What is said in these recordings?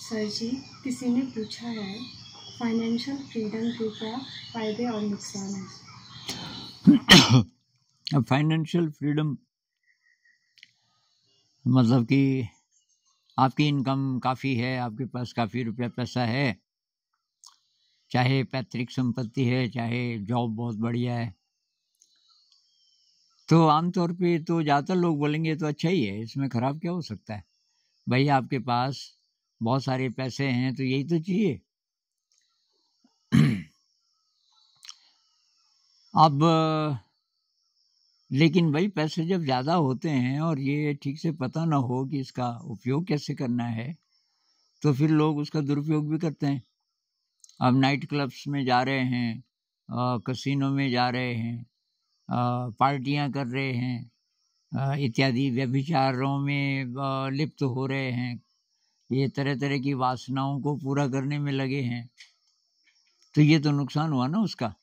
Sir जी, किसी ने पूछा है फाइनेंशियल फ्रीडम के क्या फायदे और नुकसान हैं। फाइनेंशियल फ्रीडम मतलब कि आपकी इनकम काफ़ी है, आपके पास काफ़ी रुपया पैसा है, चाहे पैतृक संपत्ति है, चाहे जॉब बहुत बढ़िया है, तो आमतौर पे तो ज़्यादातर लोग बोलेंगे तो अच्छा ही है, इसमें ख़राब क्या हो सकता है। भाई आपके पास बहुत सारे पैसे हैं तो यही तो चाहिए। अब लेकिन भाई पैसे जब ज़्यादा होते हैं और ये ठीक से पता ना हो कि इसका उपयोग कैसे करना है, तो फिर लोग उसका दुरुपयोग भी करते हैं। अब नाइट क्लब्स में जा रहे हैं, कसिनो में जा रहे हैं, पार्टियां कर रहे हैं, इत्यादि व्यभिचारों में लिप्त हो रहे हैं, ये तरह तरह की वासनाओं को पूरा करने में लगे हैं, तो ये तो नुकसान हुआ ना उसका।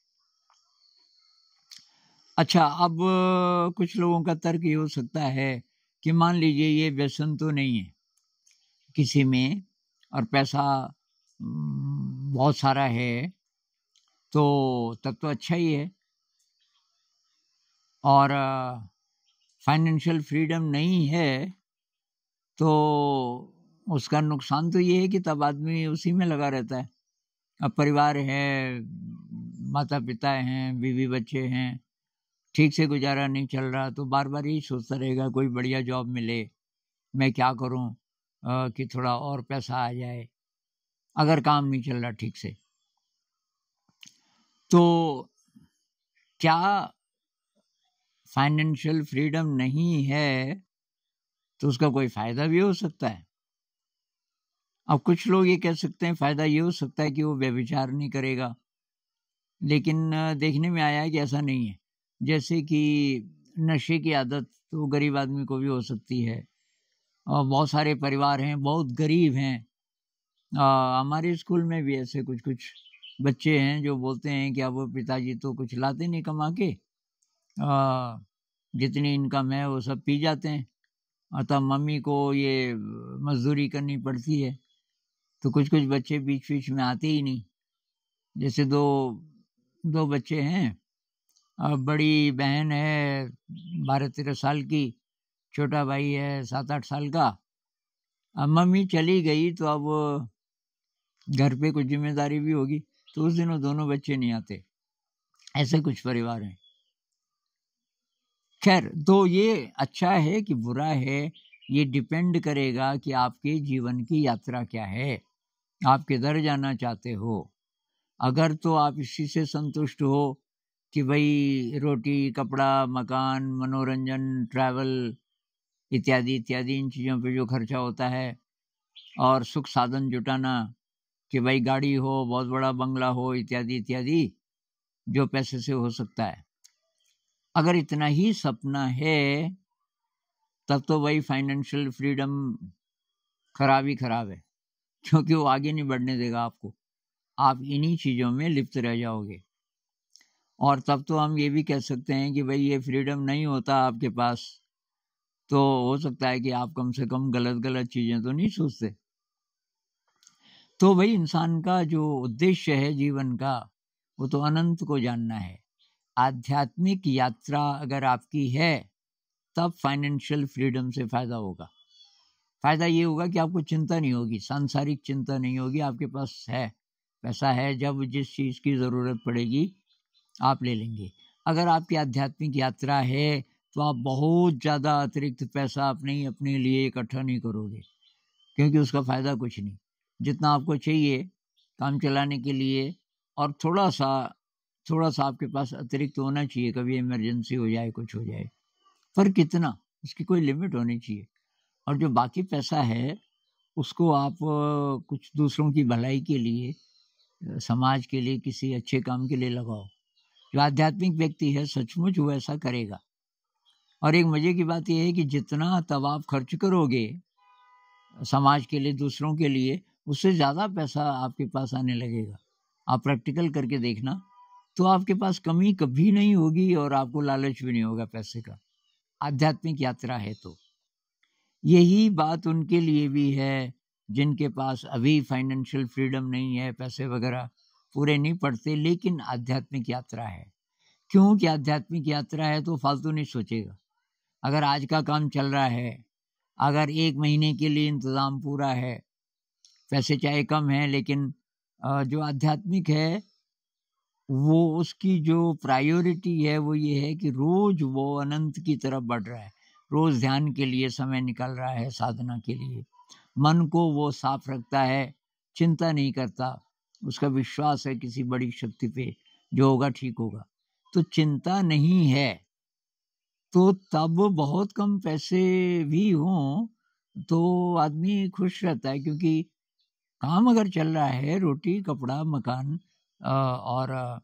अच्छा, अब कुछ लोगों का तर्क ये हो सकता है कि मान लीजिए ये व्यसन तो नहीं है किसी में और पैसा बहुत सारा है, तो तब तो अच्छा ही है। और फाइनेंशियल फ्रीडम नहीं है तो उसका नुकसान तो ये है कि तब आदमी उसी में लगा रहता है। अब परिवार है, माता पिता हैं, बीवी बच्चे हैं, ठीक से गुजारा नहीं चल रहा तो बार बार यही सोचता रहेगा कोई बढ़िया जॉब मिले, मैं क्या करूं कि थोड़ा और पैसा आ जाए, अगर काम नहीं चल रहा ठीक से। तो क्या फाइनेंशियल फ्रीडम नहीं है तो उसका कोई फायदा भी हो सकता है? अब कुछ लोग ये कह सकते हैं फायदा ये हो सकता है कि वो व्यभिचार नहीं करेगा, लेकिन देखने में आया है कि ऐसा नहीं है। जैसे कि नशे की आदत तो गरीब आदमी को भी हो सकती है, और बहुत सारे परिवार हैं बहुत गरीब हैं। हमारे स्कूल में भी ऐसे कुछ कुछ बच्चे हैं जो बोलते हैं कि अब वो पिताजी तो कुछ लाते नहीं कमा के, जितनी इनकम है वो सब पी जाते हैं, अतः मम्मी को ये मजदूरी करनी पड़ती है। तो कुछ कुछ बच्चे बीच बीच में आते ही नहीं। जैसे दो बच्चे हैं, बड़ी बहन है 12-13 साल की, छोटा भाई है 7-8 साल का। अब मम्मी चली गई तो अब घर पे कुछ जिम्मेदारी भी होगी, तो उस दिन वो दोनों बच्चे नहीं आते। ऐसे कुछ परिवार हैं। खैर, तो ये अच्छा है कि बुरा है, ये डिपेंड करेगा कि आपके जीवन की यात्रा क्या है, आप किधर जाना चाहते हो। अगर तो आप इसी से संतुष्ट हो कि भाई रोटी, कपड़ा, मकान, मनोरंजन, ट्रैवल इत्यादि इत्यादि इन चीज़ों पे जो खर्चा होता है, और सुख साधन जुटाना कि भाई गाड़ी हो, बहुत बड़ा बंगला हो, इत्यादि इत्यादि, जो पैसे से हो सकता है, अगर इतना ही सपना है तब तो भाई फाइनेंशियल फ्रीडम खराब ही खराब है, क्योंकि वो आगे नहीं बढ़ने देगा आपको। आप इन्हीं चीज़ों में लिप्त रह जाओगे। और तब तो हम ये भी कह सकते हैं कि भाई ये फ्रीडम नहीं होता आपके पास, तो हो सकता है कि आप कम से कम गलत गलत चीज़ें तो नहीं सोचते। तो भाई इंसान का जो उद्देश्य है जीवन का, वो तो अनंत को जानना है। आध्यात्मिक यात्रा अगर आपकी है तब फाइनेंशियल फ्रीडम से फ़ायदा होगा। फ़ायदा ये होगा कि आपको चिंता नहीं होगी, सांसारिक चिंता नहीं होगी, आपके पास है, पैसा है, जब जिस चीज़ की ज़रूरत पड़ेगी आप ले लेंगे। अगर आपकी आध्यात्मिक यात्रा है तो आप बहुत ज़्यादा अतिरिक्त पैसा अपने लिए इकट्ठा नहीं करोगे, क्योंकि उसका फ़ायदा कुछ नहीं। जितना आपको चाहिए काम चलाने के लिए, और थोड़ा सा आपके पास अतिरिक्त होना चाहिए, कभी इमरजेंसी हो जाए, कुछ हो जाए, पर कितना, उसकी कोई लिमिट होनी चाहिए। और जो बाकी पैसा है उसको आप कुछ दूसरों की भलाई के लिए, समाज के लिए, किसी अच्छे काम के लिए लगाओ। जो आध्यात्मिक व्यक्ति है सचमुच वो ऐसा करेगा। और एक मजे की बात यह है कि जितना तब आप खर्च करोगे समाज के लिए, दूसरों के लिए, उससे ज़्यादा पैसा आपके पास आने लगेगा। आप प्रैक्टिकल करके देखना, तो आपके पास कमी कभी नहीं होगी और आपको लालच भी नहीं होगा पैसे का, आध्यात्मिक यात्रा है तो। यही बात उनके लिए भी है जिनके पास अभी फाइनेंशियल फ्रीडम नहीं है, पैसे वगैरह पूरे नहीं पड़ते, लेकिन आध्यात्मिक यात्रा है। क्योंकि आध्यात्मिक यात्रा है तो फालतू नहीं सोचेगा। अगर आज का काम चल रहा है, अगर 1 महीने के लिए इंतज़ाम पूरा है, पैसे चाहे कम हैं, लेकिन जो आध्यात्मिक है वो उसकी जो प्रायोरिटी है वो ये है कि रोज़ वो अनंत की तरफ बढ़ रहा है, रोज़ ध्यान के लिए समय निकल रहा है, साधना के लिए मन को वो साफ रखता है, चिंता नहीं करता, उसका विश्वास है किसी बड़ी शक्ति पे, जो होगा ठीक होगा। तो चिंता नहीं है तो तब बहुत कम पैसे भी हों तो आदमी खुश रहता है, क्योंकि काम अगर चल रहा है, रोटी कपड़ा मकान और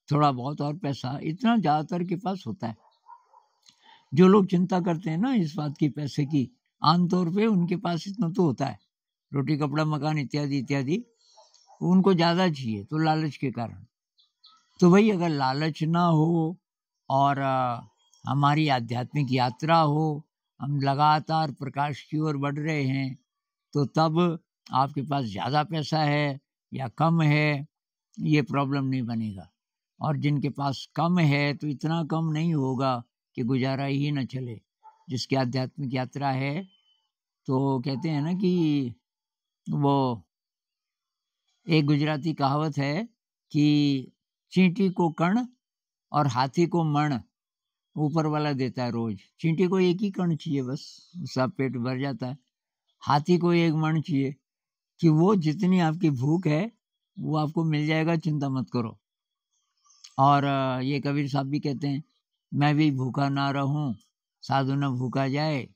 थोड़ा बहुत और पैसा, इतना ज़्यादातर के पास होता है। जो लोग चिंता करते हैं ना इस बात की, पैसे की, आमतौर पे उनके पास इतना तो होता है, रोटी कपड़ा मकान इत्यादि इत्यादि, उनको ज़्यादा चाहिए तो लालच के कारण। तो भाई अगर लालच ना हो और हमारी आध्यात्मिक यात्रा हो, हम लगातार प्रकाश की ओर बढ़ रहे हैं, तो तब आपके पास ज़्यादा पैसा है या कम है ये प्रॉब्लम नहीं बनेगा। और जिनके पास कम है तो इतना कम नहीं होगा कि गुजारा ही न चले। जिसकी आध्यात्मिक यात्रा है तो कहते हैं ना कि वो एक गुजराती कहावत है कि चींटी को कण और हाथी को मण ऊपर वाला देता है रोज। चींटी को एक ही कण चाहिए बस, उसका पेट भर जाता है। हाथी को एक मण चाहिए कि वो जितनी आपकी भूख है वो आपको मिल जाएगा, चिंता मत करो। और ये कबीर साहब भी कहते हैं, मैं भी भूखा ना रहूं साधु न भूखा जाए,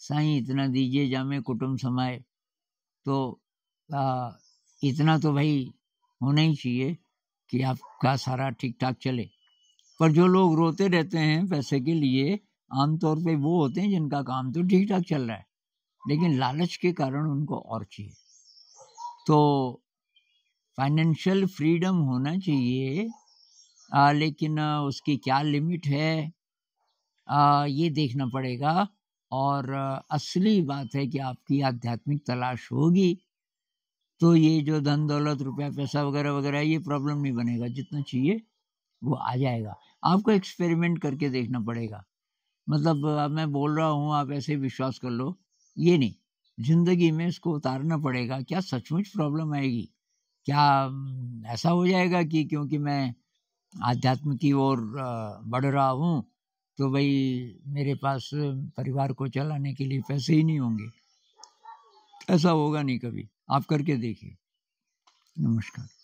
साईं इतना दीजिए जामे कुटुंब समाए। तो इतना तो भाई होना ही चाहिए कि आपका सारा ठीक ठाक चले। पर जो लोग रोते रहते हैं पैसे के लिए, आमतौर पे वो होते हैं जिनका काम तो ठीक ठाक चल रहा है, लेकिन लालच के कारण उनको और चाहिए। तो फाइनेंशियल फ्रीडम होना चाहिए, लेकिन उसकी क्या लिमिट है ये देखना पड़ेगा। और असली बात है कि आपकी आध्यात्मिक तलाश होगी तो ये जो धन दौलत रुपया पैसा वगैरह वगैरह ये प्रॉब्लम नहीं बनेगा, जितना चाहिए वो आ जाएगा। आपको एक्सपेरिमेंट करके देखना पड़ेगा। मतलब अब मैं बोल रहा हूँ आप ऐसे विश्वास कर लो, ये नहीं, जिंदगी में इसको उतारना पड़ेगा। क्या सचमुच प्रॉब्लम आएगी? क्या ऐसा हो जाएगा कि क्योंकि मैं आध्यात्म की ओर बढ़ रहा हूँ तो भाई मेरे पास परिवार को चलाने के लिए पैसे ही नहीं होंगे? ऐसा होगा नहीं कभी। आप करके देखिए। नमस्कार।